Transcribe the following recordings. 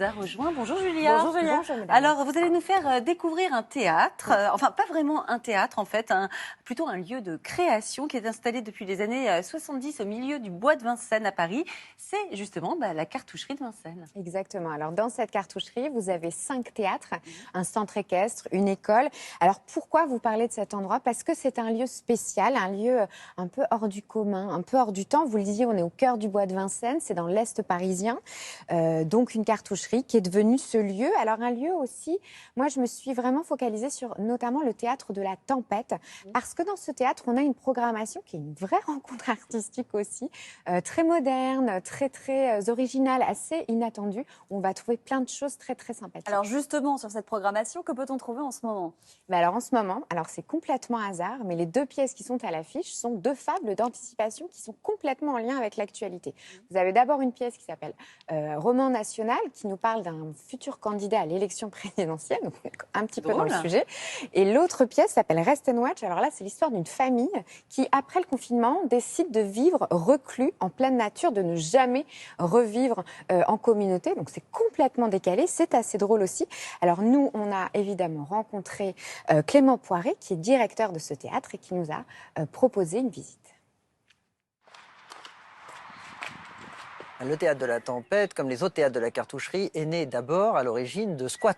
a rejoint. Bonjour Julia. Bonjour Julia. Bonjour, alors vous allez nous faire découvrir un théâtre, enfin pas vraiment un théâtre en fait, plutôt un lieu de création qui est installé depuis les années 70 au milieu du bois de Vincennes à Paris. C'est justement la cartoucherie de Vincennes. Exactement. Alors dans cette cartoucherie, vous avez 5 théâtres, un centre équestre, une école. Alors pourquoi vous parlez de cet endroit? Parce que c'est un lieu spécial, un lieu un peu hors du commun, un peu hors du temps. Vous le disiez, on est au cœur du bois de Vincennes, c'est dans l'Est parisien. Donc une cartoucherie qui est devenue ce lieu. Alors un lieu aussi, moi je me suis vraiment focalisée sur notamment le théâtre de la Tempête, parce que dans ce théâtre, on a une programmation qui est une vraie rencontre artistique aussi, très moderne, très originale, assez inattendue, où on va trouver plein de choses très sympathiques. Alors justement, sur cette programmation, que peut-on trouver en ce moment? Alors en ce moment, c'est complètement hasard, mais les 2 pièces qui sont à l'affiche sont 2 fables d'anticipation qui sont complètement en lien avec l'actualité. Vous avez d'abord une pièce qui s'appelle Roman national, qui nous parle d'un futur candidat à l'élection présidentielle, donc un petit peu dans le sujet. Et l'autre pièce s'appelle Rest and Watch. Alors là, c'est l'histoire d'une famille qui, après le confinement, décide de vivre reclus en pleine nature, de ne jamais revivre en communauté. Donc c'est complètement décalé, c'est assez drôle aussi. Alors nous, on a évidemment rencontré Clément Poiret, qui est directeur de ce théâtre et qui nous a proposé une visite. Le théâtre de la Tempête, comme les autres théâtres de la cartoucherie, est né d'abord à l'origine de squats.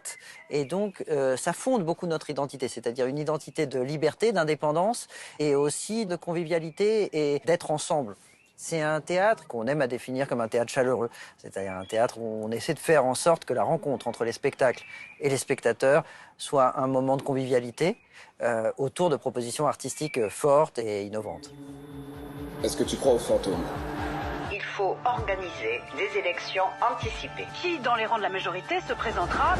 Et donc, ça fonde beaucoup notre identité, c'est-à-dire une identité de liberté, d'indépendance et aussi de convivialité et d'être ensemble. C'est un théâtre qu'on aime à définir comme un théâtre chaleureux, c'est-à-dire un théâtre où on essaie de faire en sorte que la rencontre entre les spectacles et les spectateurs soit un moment de convivialité autour de propositions artistiques fortes et innovantes. Est-ce que tu crois aux fantômes ? Il faut organiser des élections anticipées. Qui, dans les rangs de la majorité, se présentera?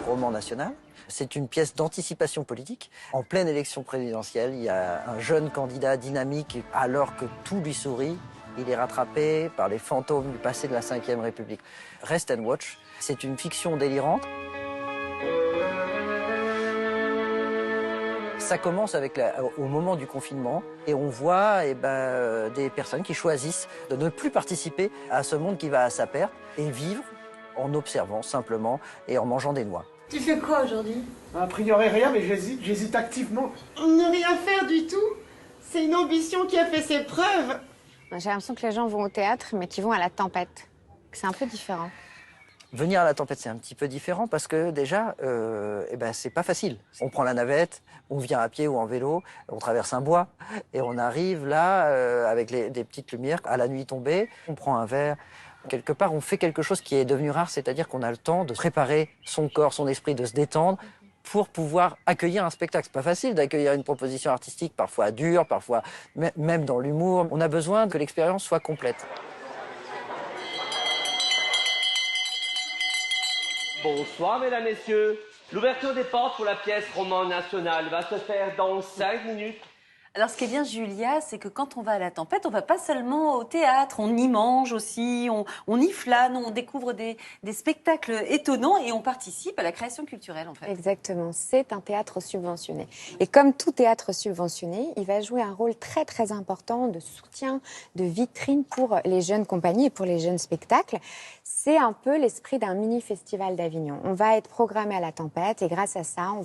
Roman national, c'est une pièce d'anticipation politique. En pleine élection présidentielle, il y a un jeune candidat dynamique, alors que tout lui sourit, il est rattrapé par les fantômes du passé de la Ve République. Rest and Watch, c'est une fiction délirante. Ça commence au moment du confinement et on voit des personnes qui choisissent de ne plus participer à ce monde qui va à sa perte et vivre en observant simplement et en mangeant des noix. Tu fais quoi aujourd'hui? A priori rien, mais j'hésite activement. Ne rien faire du tout? C'est une ambition qui a fait ses preuves. J'ai l'impression que les gens vont au théâtre, mais qu'ils vont à la Tempête. C'est un peu différent. Venir à la Tempête, c'est un petit peu différent parce que déjà, c'est pas facile. On prend la navette, on vient à pied ou en vélo, on traverse un bois et on arrive là avec des petites lumières à la nuit tombée. On prend un verre. Quelque part, on fait quelque chose qui est devenu rare, c'est-à-dire qu'on a le temps de préparer son corps, son esprit, de se détendre pour pouvoir accueillir un spectacle. C'est pas facile d'accueillir une proposition artistique, parfois dure, parfois même dans l'humour. On a besoin que l'expérience soit complète. Bonsoir mesdames, messieurs. L'ouverture des portes pour la pièce Roman national va se faire dans 5 minutes. Alors, ce qui est bien, Julia, c'est que quand on va à la Tempête, on va pas seulement au théâtre, on y mange aussi, on y flâne, on découvre des spectacles étonnants et on participe à la création culturelle, en fait. Exactement, c'est un théâtre subventionné. Et comme tout théâtre subventionné, il va jouer un rôle très important de soutien, de vitrine pour les jeunes compagnies et pour les jeunes spectacles. C'est un peu l'esprit d'un mini-festival d'Avignon. On va être programmé à la Tempête et grâce à ça, on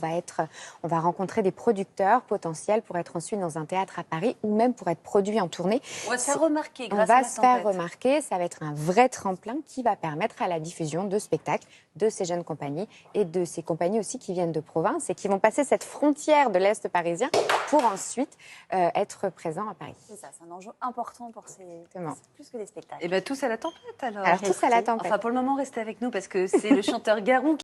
va rencontrer des producteurs potentiels pour être ensuite dans un théâtre à Paris ou même pour être produit en tournée. On va se faire remarquer grâce à à la Tempête. On va se faire remarquer, ça va être un vrai tremplin qui va permettre à la diffusion de spectacles de ces jeunes compagnies et de ces compagnies aussi qui viennent de province et qui vont passer cette frontière de l'Est parisien pour ensuite être présents à Paris. C'est ça, c'est un enjeu important pour ces... plus que des spectacles. Et bien tous à la Tempête alors. Alors tous à la Tempête. Enfin pour le moment, restez avec nous parce que c'est le chanteur Garon